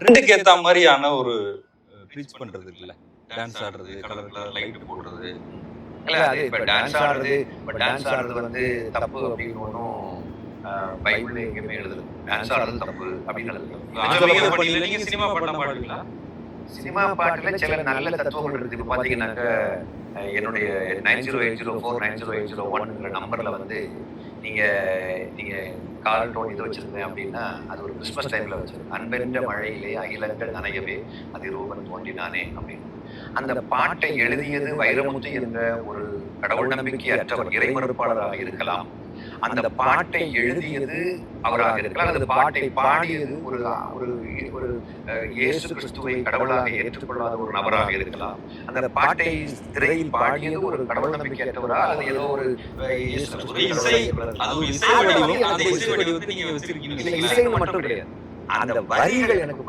ட்ரெண்டுக்கு ஏத்த மாதிரியான ஒரு ப்ரீச் பண்றது இருக்குல்ல. டான்ஸ் ஆடுறது, கலர் கலர் லைட் போடுறது. இல்ல அது டான்ஸ் ஆடுறது வந்து தப்பு அப்படின்னு ஒண்ணும் பைபிள்ல எங்கேயுமே எழுதல. டான்ஸ் ஆடுறது தப்பு அப்படின்னு எழுதல. ஆன்மீக பணியில நீங்க சினிமா பாட்டெல்லாம் பாடுவீங்களா? சினிமா பாட்டுல சில நல்ல தத்துவங்கள் இருக்கு. இப்ப பாத்தீங்கன்னாக்க என்னுடைய 9080490801 நம்பர்ல வந்து நீங்க நீங்க கால் டோன் இது வச்சிருந்தேன் அப்படின்னா அது ஒரு கிறிஸ்மஸ் டைம்ல வச்சிருக்கேன். அன்பென்ற மழையிலே அகிலங்கள் நனையவே அதிரூபன் தோன்றினானே அப்படின்னு. அந்த பாட்டை எழுதியது வைரமுத்து என்ற ஒரு கடவுள் நம்பிக்கை அற்றவர் இறை மறுப்பாளராக இருக்கலாம். அந்த பாட்டை எழுதியது அவராக இருக்கலாம். அந்த பாட்டை பாடியது ஒரு ஒரு ஒரு இயேசு கிறிஸ்துவை கடவுளாக ஏற்றுக்கொள்ளாத ஒரு நபராக இருக்கலாம். அந்த பாட்டை திரையில் பாடியது ஒரு கடவுள் நம்பிக்கை அற்றவரா அது ஏதோ ஒரு இசை மட்டும் கிடையாது. அந்த வரிகள் எனக்கு